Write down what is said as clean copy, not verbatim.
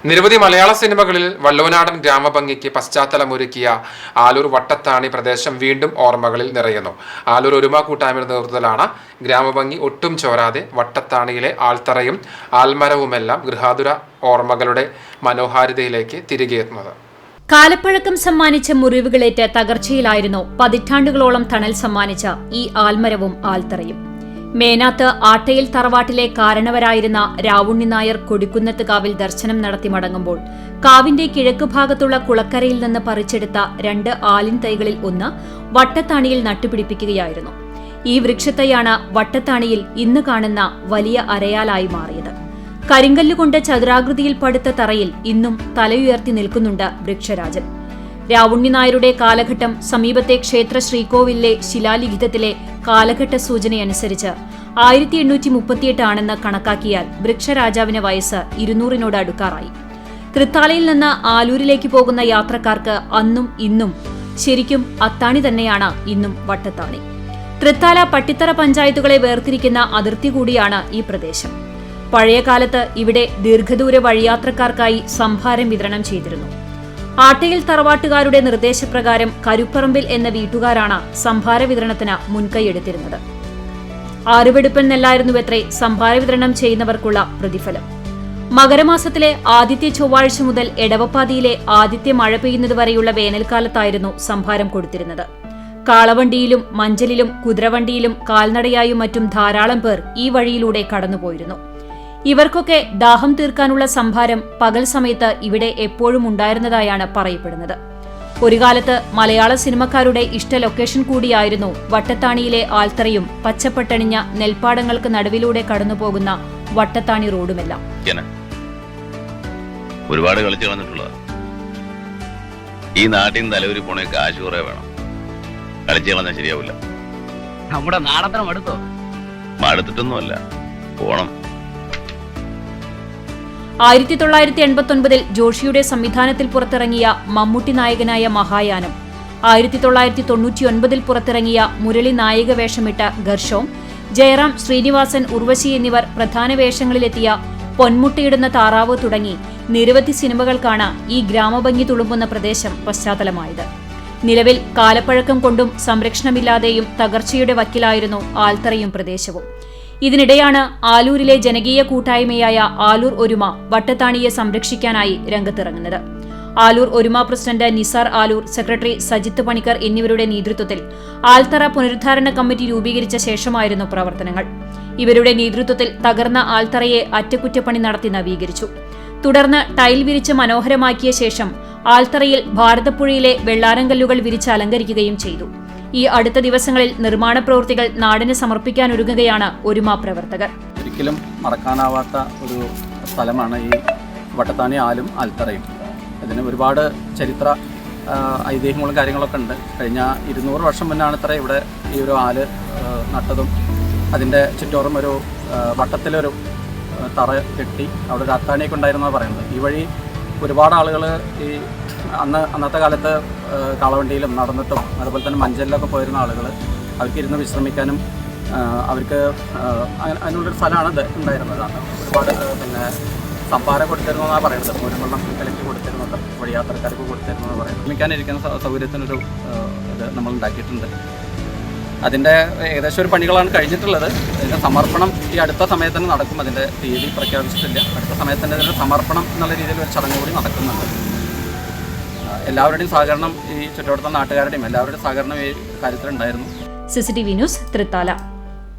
നിരവധി മലയാള സിനിമകളിൽ വള്ളുവനാടൻ ഗ്രാമഭംഗിക്ക് പശ്ചാത്തലമൊരുക്കിയ ആലൂർ വട്ടത്താണി പ്രദേശം വീണ്ടും ഓർമ്മകളിൽ നിറയുന്നു. ആലൂർ ഒരുമ കൂട്ടായ്മയുടെ നേതൃത്വത്തിലാണ് ഗ്രാമഭംഗി ഒട്ടും ചോരാതെ വട്ടത്താണിയിലെ ആൽത്തറയും ആൽമരവുമെല്ലാം ഗൃഹാതുര ഓർമ്മകളുടെ മനോഹാരിതയിലേക്ക് തിരികെ എത്തുന്നത്. കാലപ്പഴക്കം സമ്മാനിച്ച മുറിവുകളേറ്റ് തകർച്ചയിലായിരുന്നു പതിറ്റാണ്ടുകളോളം തണൽ സമ്മാനിച്ച ഈ ആൽമരവും ആൽത്തറയും. മേനാത്ത് ആട്ടയിൽ തറവാട്ടിലെ കാരണവരായിരുന്ന രാവുണ്ണി നായർ കൊടിക്കുന്നത്ത് കാവിൽ ദർശനം നടത്തി മടങ്ങുമ്പോൾ കാവിന്റെ കിഴക്കുഭാഗത്തുള്ള കുളക്കരയിൽ നിന്ന് പറിച്ചെടുത്ത 2 ആലിൻ തൈകളിൽ ഒന്ന് വട്ടത്താണിയിൽ നട്ടുപിടിപ്പിക്കുകയായിരുന്നു. ഈ വൃക്ഷത്തൈയാണ് വട്ടത്താണിയിൽ ഇന്ന് കാണുന്ന വലിയ അരയാലായി മാറിയത്. കരിങ്കല്ലുകൊണ്ട് ചതുരാകൃതിയിൽ പടുത്ത തറയിൽ ഇന്നും തലയുയർത്തി നിൽക്കുന്നുണ്ട് വൃക്ഷരാജൻ. രാവുണ്ണി നായരുടെ കാലഘട്ടം സമീപത്തെ ക്ഷേത്ര ശ്രീകോവിലിലെ ശിലാലിഖിതത്തിലെ കാലഘട്ട സൂചനയനുസരിച്ച് 1838 ആണെന്ന് കണക്കാക്കിയാൽ വൃക്ഷരാജാവിന് വയസ്സ് 200 അടുക്കാറായി. തൃത്താലയിൽ നിന്ന് ആലൂരിലേക്ക് പോകുന്ന യാത്രക്കാർക്ക് അന്നും ഇന്നും ശരിക്കും അത്താണി തന്നെയാണ് ഇന്നും വട്ടത്താണി. തൃത്താല പട്ടിത്തറ പഞ്ചായത്തുകളെ വേർതിരിക്കുന്ന അതിർത്തി കൂടിയാണ് ഈ പ്രദേശം. പഴയകാലത്ത് ഇവിടെ ദീർഘദൂര വഴിയാത്രക്കാർക്കായി സംഭാരം വിതരണം ചെയ്തിരുന്നു. ആട്ടയിൽ തറവാട്ടുകാരുടെ നിർദ്ദേശപ്രകാരം കരുപ്പറമ്പിൽ എന്ന വീട്ടുകാരാണ് സംഭാര വിതരണത്തിന് മുൻകൈയെടുത്തിരുന്നത്. ആറുവെടുപ്പൻ നെല്ലായിരുന്നുവത്രേ സംഭാര വിതരണം ചെയ്യുന്നവർക്കുള്ള പ്രതിഫലം. മകരമാസത്തിലെ ആദ്യത്തെ ചൊവ്വാഴ്ച മുതൽ എടവപ്പാതിയിലെ ആദ്യത്തെ മഴ പെയ്യുന്നതുവരെയുള്ള വേനൽക്കാലത്തായിരുന്നു സംഭാരം കൊടുത്തിരുന്നത്. കാളവണ്ടിയിലും മഞ്ചലിലും കുതിരവണ്ടിയിലും കാൽനടയായും മറ്റും ധാരാളം പേർ ഈ വഴിയിലൂടെ കടന്നുപോയിരുന്നു. ഇവർക്കൊക്കെ ദാഹം തീർക്കാനുള്ള സംഭാരം പകൽ സമയത്ത് ഇവിടെ എപ്പോഴും ഉണ്ടായിരുന്നതായാണ് പറയപ്പെടുന്നത്. ഒരു കാലത്ത് മലയാള സിനിമക്കാരുടെ ഇഷ്ട ലൊക്കേഷൻ കൂടിയായിരുന്നു വട്ടത്താണിയിലെ ആൽത്തറയും പച്ചപ്പട്ടണിഞ്ഞ നെൽപ്പാടങ്ങൾക്ക് നടുവിലൂടെ കടന്നുപോകുന്ന വട്ടത്താണി റോഡുമെല്ലാം. ഒരുപാട് കളിച്ചു വന്നിട്ടുള്ള ഈ നാട്ടിൽ തലവരി പോണേ കാശ് കുറെ വേണം. കളിച്ചു കളഞ്ഞാൽ ശരിയാവില്ല. നമ്മുടെ നാടത്തിന് മടുത്തോ? മടുത്തിട്ടൊന്നുമല്ല, പോണം. 1989 ജോഷിയുടെ സംവിധാനത്തിൽ പുറത്തിറങ്ങിയ മമ്മൂട്ടി നായകനായ മഹായാനം, 1999 പുറത്തിറങ്ങിയ മുരളി നായിക വേഷമിട്ട ഗർഷോം, ജയറാം, ശ്രീനിവാസൻ, ഉർവശി എന്നിവർ പ്രധാന വേഷങ്ങളിലെത്തിയ പൊന്മുട്ടയിടുന്ന താറാവ് തുടങ്ങി നിരവധി സിനിമകൾക്കാണ് ഈ ഗ്രാമഭംഗി തുളുമ്പുന്ന പ്രദേശം പശ്ചാത്തലമായത്. നിലവിൽ കാലപ്പഴക്കം കൊണ്ടും സംരക്ഷണമില്ലാതെയും തകർച്ചയുടെ വക്കിലായിരുന്നു ആൽത്തറയും പ്രദേശവും. ഇതിനിടെയാണ് ആലൂരിലെ ജനകീയ കൂട്ടായ്മയായ ആലൂർ ഒരുമ വട്ടത്താണിയെ സംരക്ഷിക്കാനായി രംഗത്തിറങ്ങുന്നത്. ആലൂർ ഒരുമ പ്രസിഡന്റ് നിസാർ ആലൂർ, സെക്രട്ടറി സജിത്ത് പണിക്കർ എന്നിവരുടെ നേതൃത്വത്തിൽ ആൽത്തറ പുനരുദ്ധാരണ കമ്മിറ്റി രൂപീകരിച്ച ശേഷമായിരുന്നു പ്രവർത്തനങ്ങൾ. ഇവരുടെ നേതൃത്വത്തിൽ തകർന്ന ആൽത്തറയെ അറ്റകുറ്റപ്പണി നടത്തി നവീകരിച്ചു. തുടർന്ന് ടൈൽ വിരിച്ച് മനോഹരമാക്കിയ ശേഷം ആൽത്തറയിൽ ഭാരതപ്പുഴയിലെ വെള്ളാരങ്കല്ലുകൾ വിരിച്ച് അലങ്കരിക്കുകയും ചെയ്തു. ഈ അടുത്ത ദിവസങ്ങളിൽ നിർമ്മാണ പ്രവൃത്തികൾ നാടിന് സമർപ്പിക്കാനൊരുങ്ങുകയാണ് ഒരുമ പ്രവർത്തകർ. ഒരിക്കലും മറക്കാനാവാത്ത ഒരു സ്ഥലമാണ് ഈ വട്ടത്താണി ആലും ആൽത്തറയും. ഇതിന് ഒരുപാട് ചരിത്ര ഐതിഹ്യങ്ങളും കാര്യങ്ങളൊക്കെ ഉണ്ട്. കഴിഞ്ഞ 200 വർഷം മുന്നാണ് ഇത്ര ഇവിടെ ഈ ഒരു ആല് നട്ടതും അതിൻ്റെ ചുറ്റോറും ഒരു വട്ടത്തിലൊരു തറ കെട്ടി അവിടെ ഒരു അത്താണിയൊക്കെ ഉണ്ടായിരുന്നാണ് പറയുന്നത്. ഈ വഴി ഒരുപാട് ആളുകൾ ഈ അന്നത്തെ കാലത്ത് കാളവണ്ടിയിലും നടന്നിട്ടും അതുപോലെ തന്നെ മഞ്ചലിലൊക്കെ പോയിരുന്ന ആളുകൾ അവർക്ക് ഇരുന്ന് വിശ്രമിക്കാനും അവർക്ക് അതിനുള്ളൊരു സ്ഥലമാണ് ഇത് ഉണ്ടായിരുന്നത്. ഒരുപാട് പിന്നെ സംഭാരം കൊടുത്തിരുന്നതെന്നാണ് പറയുന്നത്. മൂലം കലക്കി കൊടുത്തിരുന്നത്, വഴിയാത്രക്കാർക്ക് കൊടുത്തിരുന്നതെന്ന് പറയുന്നത്. വിശ്രമിക്കാനിരിക്കുന്ന സൗകര്യത്തിനൊരു ഇത് നമ്മൾ ഉണ്ടാക്കിയിട്ടുണ്ട്. അതിൻ്റെ ഏകദേശം ഒരു പണികളാണ് കഴിഞ്ഞിട്ടുള്ളത്. ഇതിൻ്റെ സമർപ്പണം ഈ അടുത്ത സമയത്ത് തന്നെ നടക്കും. അതിൻ്റെ തീയതി പ്രഖ്യാപിച്ചിട്ടില്ല. അടുത്ത സമയത്ത് തന്നെ ഇതിൻ്റെ സമർപ്പണം എന്നുള്ള രീതിയിൽ ഒരു ചടങ്ങ് കൂടി നടക്കുന്നുണ്ട്. എല്ലാവരുടെയും സഹകരണം, ഈ ചുറ്റുവട്ടത്തെ നാട്ടുകാരുടെയും എല്ലാവരുടെയും സഹകരണം ഈ കാര്യത്തിലുണ്ടായിരുന്നു. CCTV news, Thrithala.